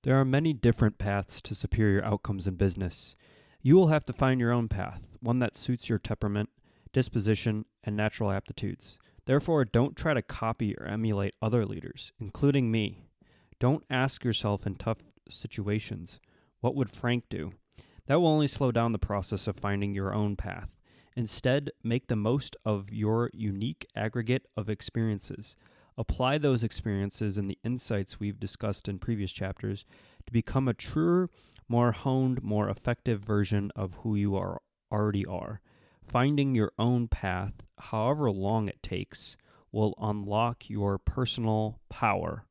There are many different paths to superior outcomes in business. You will have to find your own path, one that suits your temperament, disposition, and natural aptitudes. Therefore, don't try to copy or emulate other leaders, including me. Don't ask yourself in tough situations, what would Frank do? That will only slow down the process of finding your own path. Instead, make the most of your unique aggregate of experiences. Apply those experiences and the insights we've discussed in previous chapters to become a truer, more honed, more effective version of who you already are. Finding your own path, however long it takes, will unlock your personal power.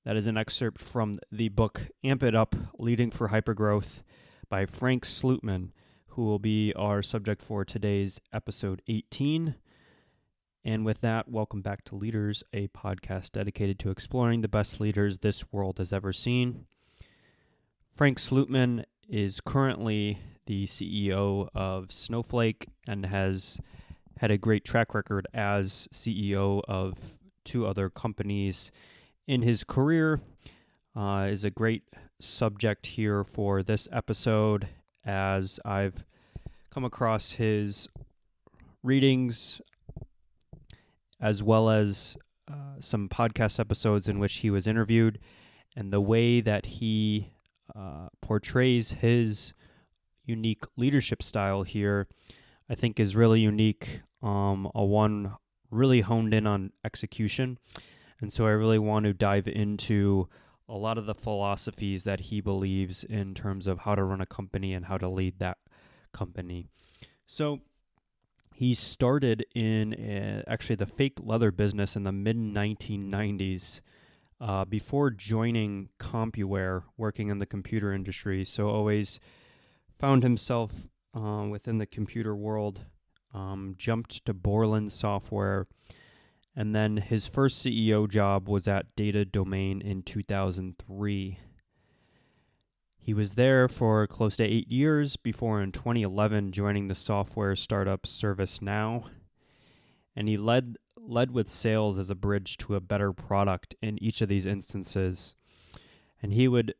That is an excerpt from the book Amp It Up, Leading for Hypergrowth by Frank Slootman, who will be our subject for today's episode 18. And with that, welcome back to Leaders, a podcast dedicated to exploring the best leaders this world has ever seen. Frank Slootman is currently the CEO of Snowflake and has had a great track record as CEO of two other companies in his career. Is a great subject here for this episode, as I've come across his readings as well as some podcast episodes in which he was interviewed, and the way that he portrays his unique leadership style here, I think is really unique, one really honed in on execution. And so I really want to dive into a lot of the philosophies that he believes in terms of how to run a company and how to lead that company. So he started in actually the fake leather business in the mid-1990s before joining CompuWare, working in the computer industry. So always found himself within the computer world, jumped to Borland Software, and then his first CEO job was at Data Domain in 2003. He was there for close to 8 years before in 2011 joining the software startup ServiceNow. And he led with sales as a bridge to a better product in each of these instances. And he would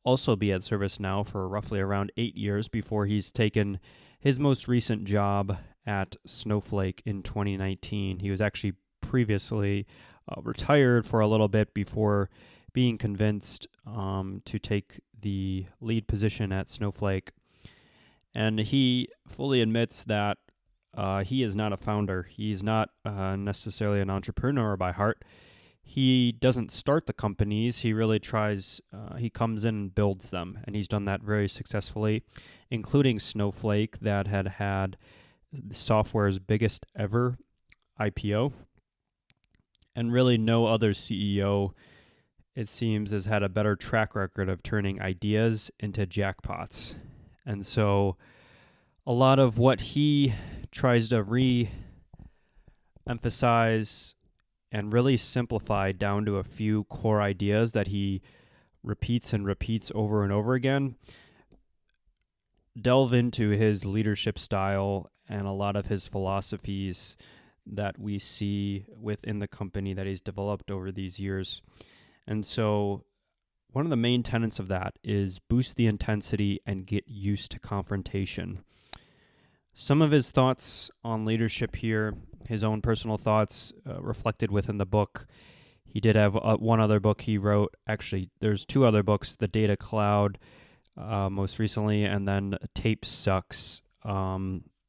also be at ServiceNow for roughly around 8 years before he's taken his most recent job at Snowflake in 2019. He was actually previously retired for a little bit before being convinced to take the lead position at Snowflake. And he fully admits that he is not a founder. He's not necessarily an entrepreneur by heart. He doesn't start the companies. He really tries, he comes in and builds them. And he's done that very successfully, including Snowflake, that had software's biggest ever IPO. And really no other CEO, it seems, has had a better track record of turning ideas into jackpots. And so a lot of what he tries to re-emphasize and really simplify down to a few core ideas that he repeats and repeats over and over again, delve into his leadership style and a lot of his philosophies that we see within the company that he's developed over these years. And so one of the main tenets of that is boost the intensity and get used to confrontation. Some of his thoughts on leadership here, his own personal thoughts reflected within the book. He did have one other book he wrote. Actually, there's two other books, The Data Cloud most recently, and then Tape Sucks,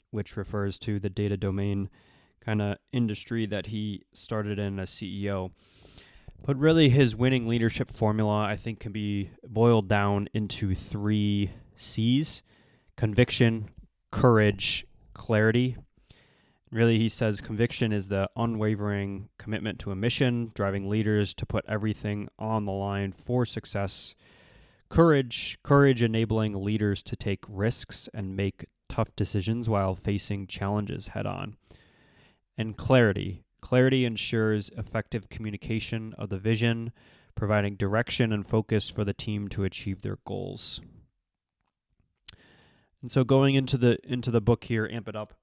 which refers to the data domain kind of industry that he started in as CEO. But really, his winning leadership formula, I think, can be boiled down into 3 C's: conviction, courage, clarity. Really, he says conviction is the unwavering commitment to a mission, driving leaders to put everything on the line for success. Courage enabling leaders to take risks and make tough decisions while facing challenges head on. And clarity ensures effective communication of the vision, providing direction and focus for the team to achieve their goals. And so going into the book here, Amp It Up,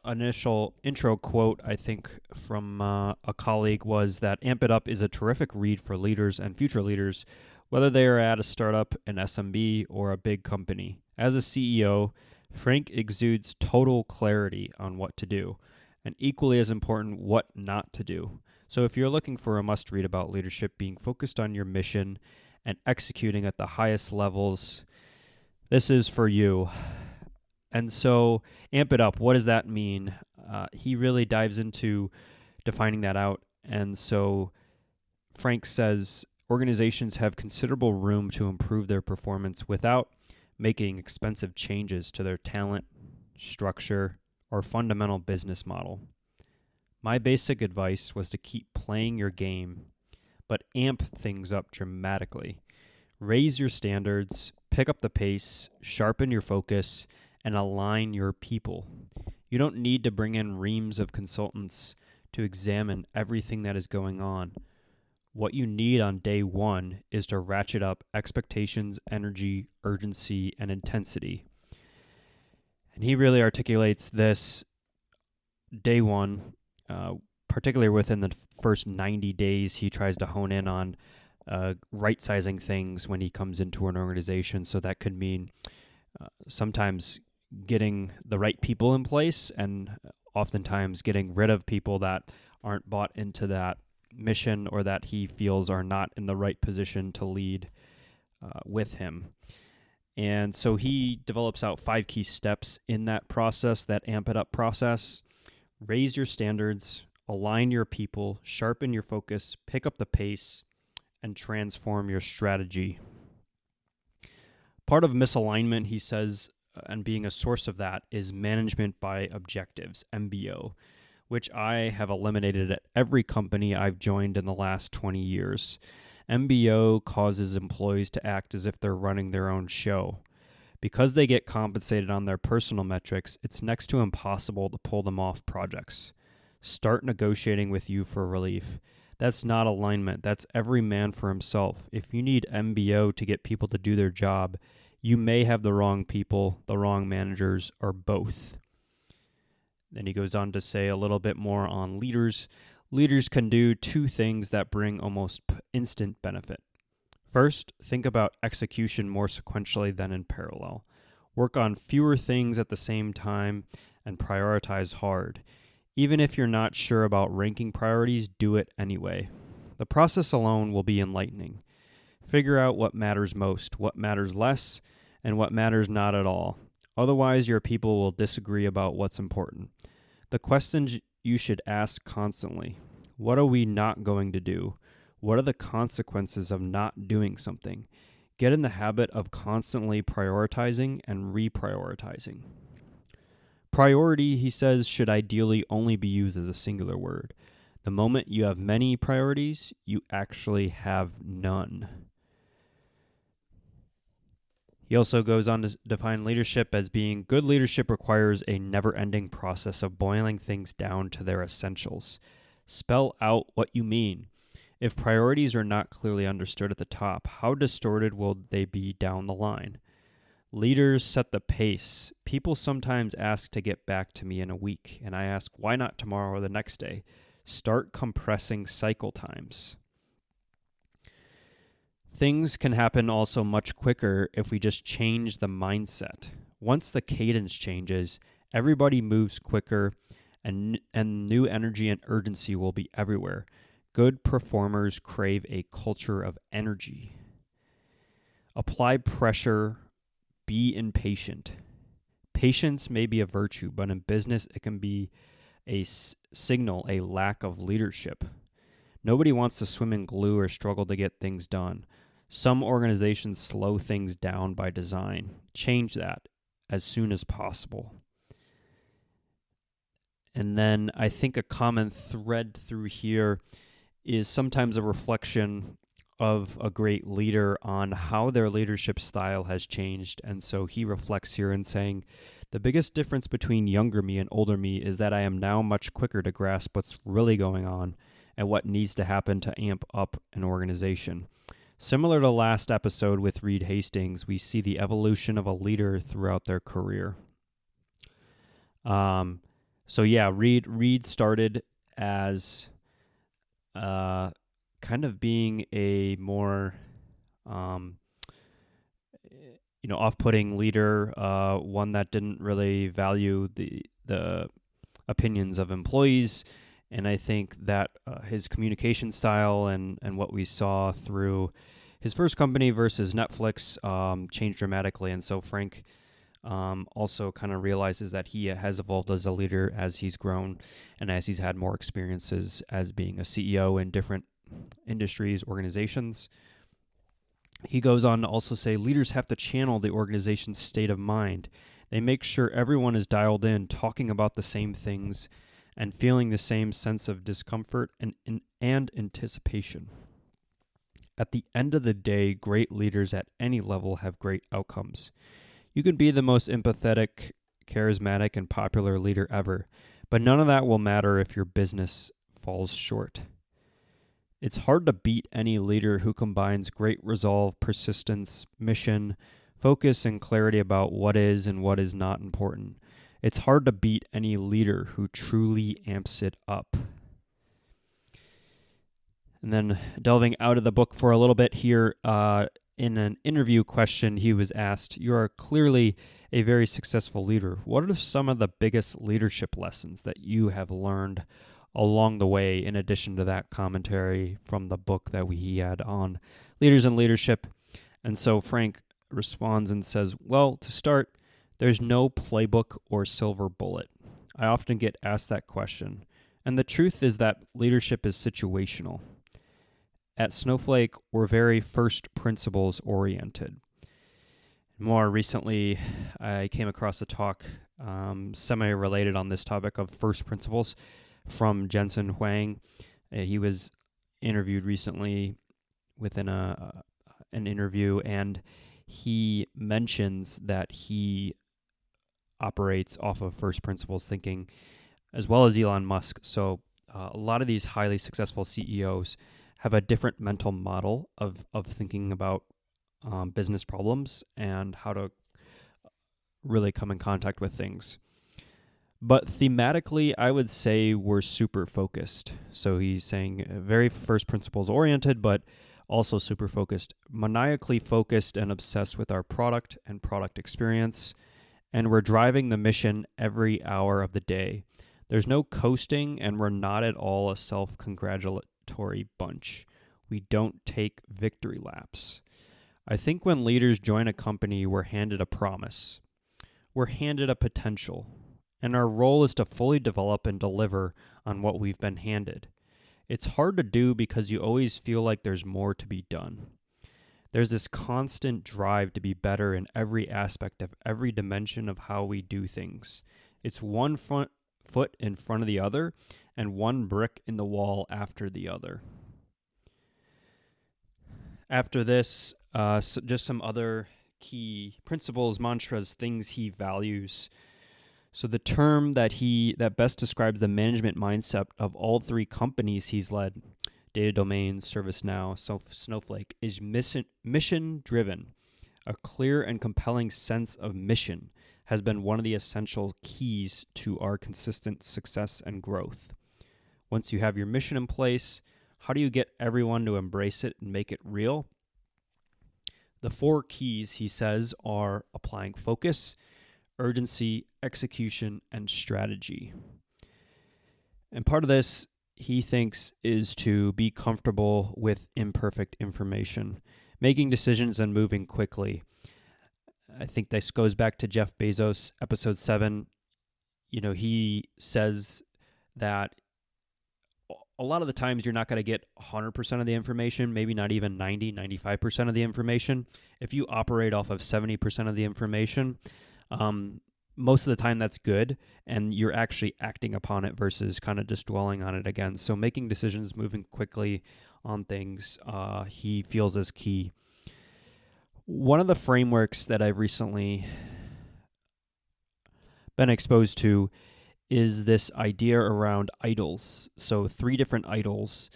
initial intro quote, I think, from a colleague was that Amp It Up is a terrific read for leaders and future leaders, whether they are at a startup, an SMB, or a big company. As a CEO, Frank exudes total clarity on what to do, and equally as important, what not to do. So if you're looking for a must read about leadership, being focused on your mission and executing at the highest levels, this is for you. And so, amp it up. What does that mean? He really dives into defining that out. And so, Frank says organizations have considerable room to improve their performance without making expensive changes to their talent, structure, or fundamental business model. My basic advice was to keep playing your game, but amp things up dramatically. Raise your standards, pick up the pace, sharpen your focus, and align your people. You don't need to bring in reams of consultants to examine everything that is going on. What you need on day one is to ratchet up expectations, energy, urgency, and intensity. And he really articulates this day one, particularly within the first 90 days. He tries to hone in on right-sizing things when he comes into an organization. So that could mean sometimes getting the right people in place, and oftentimes getting rid of people that aren't bought into that mission or that he feels are not in the right position to lead with him. And so he develops out 5 key steps in that process, that amp it up process. Raise your standards, align your people, sharpen your focus, pick up the pace, and transform your strategy. Part of misalignment, he says, and being a source of that, is management by objectives, MBO, which I have eliminated at every company I've joined in the last 20 years. MBO causes employees to act as if they're running their own show. Because they get compensated on their personal metrics, it's next to impossible to pull them off projects. Start negotiating with you for relief. That's not alignment. That's every man for himself. If you need MBO to get people to do their job, you may have the wrong people, the wrong managers, or both. Then he goes on to say a little bit more on leaders. Leaders can do 2 things that bring almost instant benefit. First, think about execution more sequentially than in parallel. Work on fewer things at the same time and prioritize hard. Even if you're not sure about ranking priorities, do it anyway. The process alone will be enlightening. Figure out what matters most, what matters less, and what matters not at all. Otherwise, your people will disagree about what's important. The questions you should ask constantly: what are we not going to do? What are the consequences of not doing something? Get in the habit of constantly prioritizing and reprioritizing. Priority, he says, should ideally only be used as a singular word. The moment you have many priorities, you actually have none. He also goes on to define leadership as being good leadership requires a never-ending process of boiling things down to their essentials. Spell out what you mean. If priorities are not clearly understood at the top, how distorted will they be down the line? Leaders set the pace. People sometimes ask to get back to me in a week, and I ask, why not tomorrow or the next day? Start compressing cycle times. Things can happen also much quicker if we just change the mindset. Once the cadence changes, everybody moves quicker, and new energy and urgency will be everywhere. Good performers crave a culture of energy. Apply pressure. Be impatient. Patience may be a virtue, but in business it can be a signal, a lack of leadership. Nobody wants to swim in glue or struggle to get things done. Some organizations slow things down by design. Change that as soon as possible. And then I think a common thread through here is sometimes a reflection of a great leader on how their leadership style has changed. And so he reflects here in saying, the biggest difference between younger me and older me is that I am now much quicker to grasp what's really going on and what needs to happen to amp up an organization. Similar to last episode with Reed Hastings, we see the evolution of a leader throughout their career. So yeah, Reed started as kind of being a more um, off-putting leader, one that didn't really value the opinions of employees. And I think that his communication style and what we saw through his first company versus Netflix changed dramatically. And so Frank also kind of realizes that he has evolved as a leader as he's grown and as he's had more experiences as being a CEO in different industries, organizations. He goes on to also say leaders have to channel the organization's state of mind. They make sure everyone is dialed in, talking about the same things, and feeling the same sense of discomfort and anticipation. At the end of the day, great leaders at any level have great outcomes. You can be the most empathetic, charismatic, and popular leader ever, but none of that will matter if your business falls short. It's hard to beat any leader who combines great resolve, persistence, mission, focus, and clarity about what is and what is not important. It's hard to beat any leader who truly amps it up. And then delving out of the book for a little bit here, in an interview question, he was asked, "You are clearly a very successful leader. What are some of the biggest leadership lessons that you have learned along the way, in addition to that commentary from the book that he had on leaders and leadership?" And so Frank responds and says, "Well, to start, there's no playbook or silver bullet. I often get asked that question. And the truth is that leadership is situational. At Snowflake, we're very first principles oriented." More recently, I came across a talk semi-related on this topic of first principles from Jensen Huang. He was interviewed recently within an interview, and he mentions that he operates off of first principles thinking, as well as Elon Musk. So a lot of these highly successful CEOs have a different mental model of thinking about business problems and how to really come in contact with things. But thematically, I would say we're super focused. So he's saying very first principles oriented, but also super focused, maniacally focused and obsessed with our product and product experience. And we're driving the mission every hour of the day. There's no coasting, and we're not at all a self-congratulatory bunch. We don't take victory laps. I think when leaders join a company, we're handed a promise. We're handed a potential. And our role is to fully develop and deliver on what we've been handed. It's hard to do because you always feel like there's more to be done. There's this constant drive to be better in every aspect of every dimension of how we do things. It's one foot in front of the other and one brick in the wall after the other. After this, just some other key principles, mantras, things he values. So the term that best describes the management mindset of all three companies he's led, Data Domain, ServiceNow, Snowflake, is mission-driven. A clear and compelling sense of mission has been one of the essential keys to our consistent success and growth. Once you have your mission in place, how do you get everyone to embrace it and make it real? The 4 keys, he says, are applying focus, urgency, execution, and strategy. And part of this, he thinks, is to be comfortable with imperfect information, making decisions and moving quickly. I think this goes back to Jeff Bezos, episode 7. He says that a lot of the times you're not going to get 100% of the information, maybe not even 90, 95% of the information. If you operate off of 70% of the information, most of the time that's good, and you're actually acting upon it versus kind of just dwelling on it again. So making decisions, moving quickly on things, he feels is key. One of the frameworks that I've recently been exposed to is this idea around idols. So 3 different idols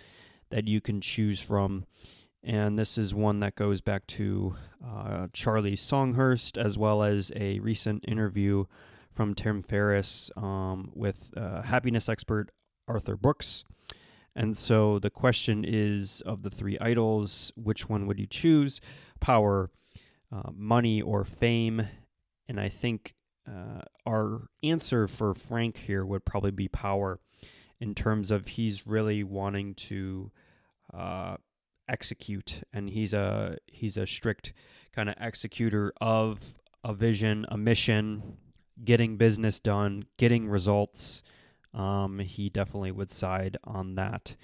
that you can choose from. And this is one that goes back to Charlie Songhurst, as well as a recent interview from Tim Ferriss with happiness expert Arthur Brooks. And so the question is, of the three idols, which one would you choose? Power, money, or fame? And I think our answer for Frank here would probably be power, in terms of he's really wanting to execute, and he's a strict kind of executor of a vision, a mission, getting business done, getting results. He definitely would side on that.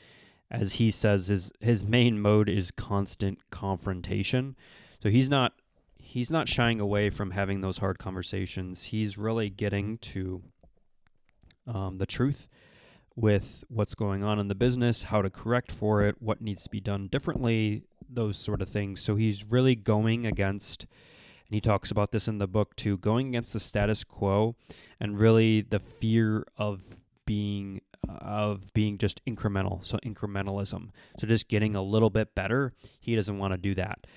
As he says, his main mode is constant confrontation. So he's not shying away from having those hard conversations. He's really getting to the truth with what's going on in the business, how to correct for it, what needs to be done differently, those sort of things. So he's really going against, and he talks about this in the book too, going against the status quo and really the fear of being just incremental. So incrementalism. So just getting a little bit better. He doesn't want to do that.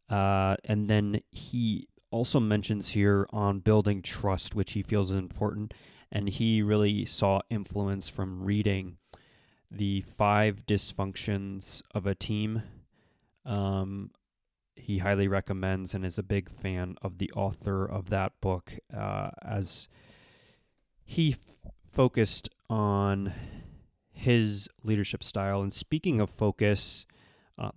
And then he also mentions here on building trust, which he feels is important. And he really saw influence from reading the 5 dysfunctions of a team. He highly recommends and is a big fan of the author of that book, as he focused on his leadership style. And speaking of focus,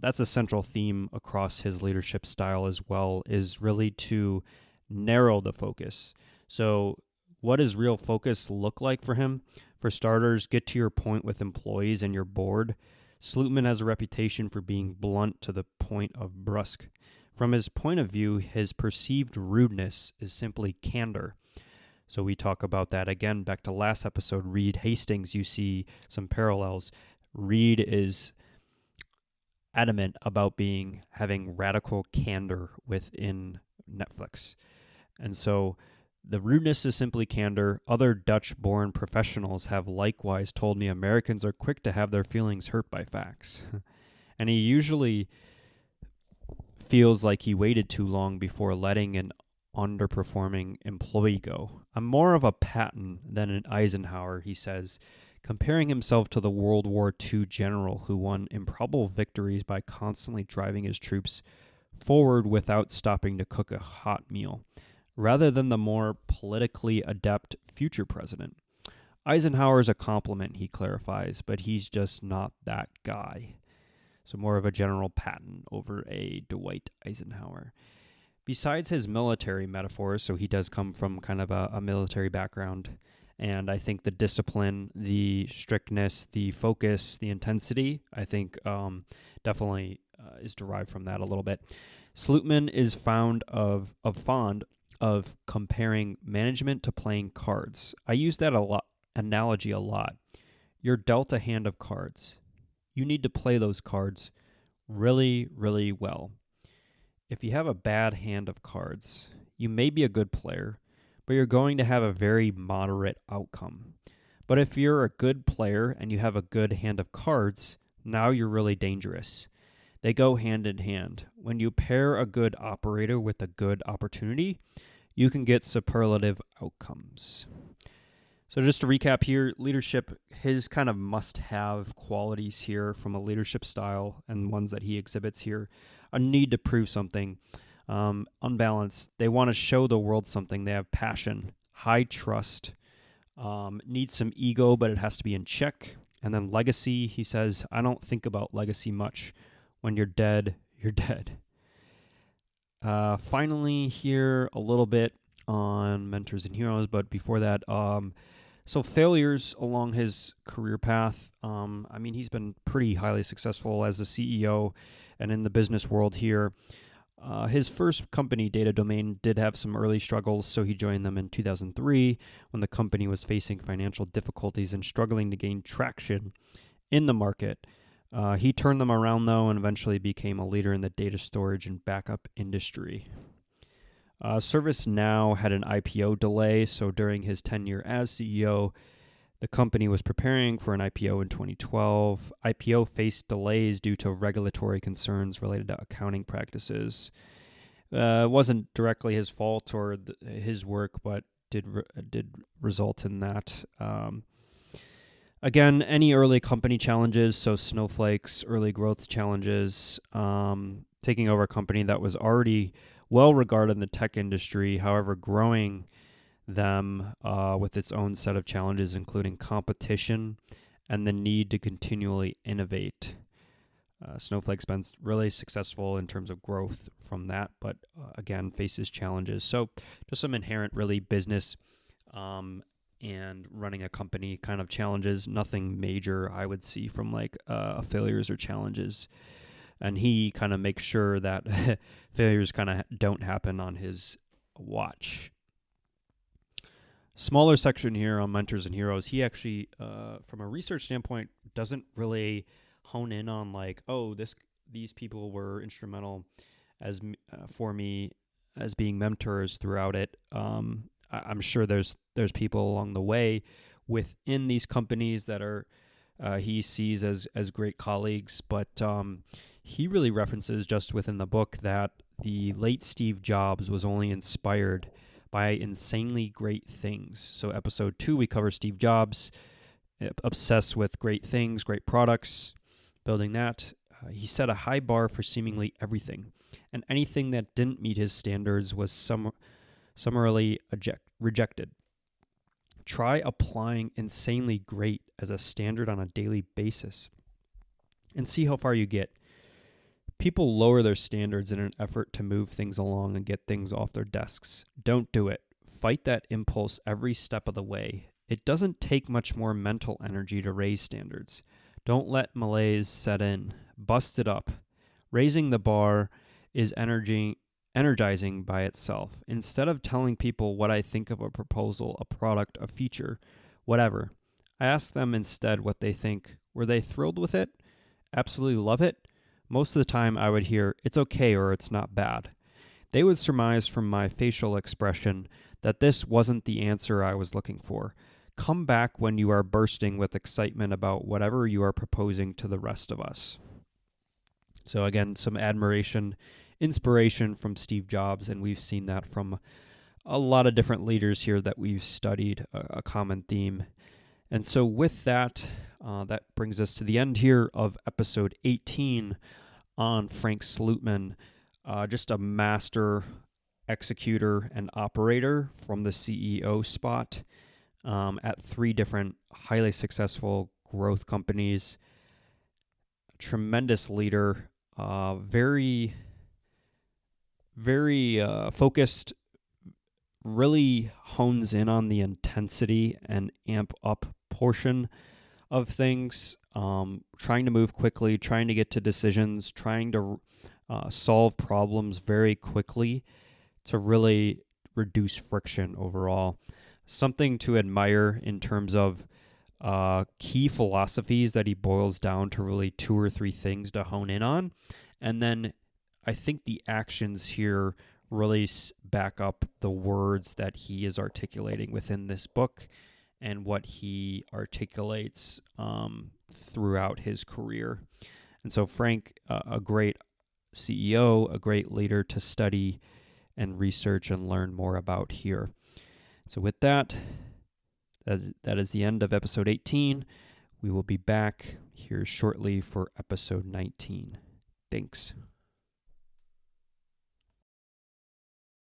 that's a central theme across his leadership style as well, is really to narrow the focus. So what does real focus look like for him? For starters, get to your point with employees and your board. Slootman has a reputation for being blunt to the point of brusque. From his point of view, his perceived rudeness is simply candor. So we talk about that again. Back to last episode, Reed Hastings, you see some parallels. Reed is adamant about having radical candor within Netflix. And so the rudeness is simply candor. Other Dutch-born professionals have likewise told me Americans are quick to have their feelings hurt by facts. And he usually feels like he waited too long before letting an underperforming employee go. I'm more of a Patton than an Eisenhower, he says, comparing himself to the World War II general who won improbable victories by constantly driving his troops forward without stopping to cook a hot meal, rather than the more politically adept future president. Eisenhower is a compliment, he clarifies, but he's just not that guy. So more of a General Patton over a Dwight Eisenhower. Besides his military metaphors, so he does come from kind of a military background, and I think the discipline, the strictness, the focus, the intensity, I think definitely is derived from that a little bit. Slootman is fond of comparing management to playing cards. I use that analogy a lot. You're dealt a hand of cards. You need to play those cards really, really well. If you have a bad hand of cards, you may be a good player, but you're going to have a very moderate outcome. But if you're a good player and you have a good hand of cards, now you're really dangerous. They go hand in hand. When you pair a good operator with a good opportunity, you can get superlative outcomes. So just to recap here, leadership, his kind of must-have qualities here from a leadership style and ones that he exhibits here, a need to prove something, unbalanced. They want to show the world something. They have passion, high trust, need some ego, but it has to be in check. And then legacy, he says, I don't think about legacy much. When you're dead, you're dead. Finally here, a little bit on mentors and heroes, but before that, so failures along his career path. He's been pretty highly successful as a CEO and in the business world here. His first company, Data Domain, did have some early struggles, so he joined them in 2003 when the company was facing financial difficulties and struggling to gain traction in the market. He turned them around, though, and eventually became a leader in the data storage and backup industry. ServiceNow had an IPO delay, so during his tenure as CEO, the company was preparing for an IPO in 2012. IPO faced delays due to regulatory concerns related to accounting practices. It wasn't directly his fault or his work, but did result in that. Again, any early company challenges, so Snowflake's early growth challenges, taking over a company that was already well regarded in the tech industry, however, growing them with its own set of challenges, including competition and the need to continually innovate. Snowflake's been really successful in terms of growth from that, but again, faces challenges. So just some inherent really business and running a company kind of challenges, nothing major I would see from like failures or challenges. And he kind of makes sure that failures kind of don't happen on his watch. Smaller section here on mentors and heroes. He actually, from a research standpoint, doesn't really hone in on like, oh, these people were instrumental as for me as being mentors throughout it. I'm sure there's people along the way within these companies that are he sees as great colleagues, but he really references just within the book that the late Steve Jobs was only inspired by insanely great things. So episode 2, we cover Steve Jobs, obsessed with great things, great products, building that. He set a high bar for seemingly everything, and anything that didn't meet his standards was summarily rejected. Try applying insanely great as a standard on a daily basis and see how far you get. People lower their standards in an effort to move things along and get things off their desks. Don't do it. Fight that impulse every step of the way. It doesn't take much more mental energy to raise standards. Don't let malaise set in. Bust it up. Raising the bar is energizing by itself. Instead of telling people what I think of a proposal, a product, a feature, whatever, I ask them instead what they think. Were they thrilled with it? Absolutely love it? Most of the time I would hear, it's okay or it's not bad. They would surmise from my facial expression that this wasn't the answer I was looking for. Come back when you are bursting with excitement about whatever you are proposing to the rest of us. So again, some admiration, inspiration from Steve Jobs, and we've seen that from a lot of different leaders here that we've studied, a common theme. And so with that, that brings us to the end here of episode 18 on Frank Slootman, just a master executor and operator from the CEO spot at 3 different highly successful growth companies. Tremendous leader, very focused, really hones in on the intensity and amp up portion of things, trying to move quickly, trying to get to decisions, trying to solve problems very quickly to really reduce friction overall. Something to admire in terms of key philosophies that he boils down to really 2 or 3 things to hone in on. And then I think the actions here really back up the words that he is articulating within this book and what he articulates throughout his career. And so Frank, a great CEO, a great leader to study and research and learn more about here. So with that is the end of episode 18. We will be back here shortly for episode 19. Thanks.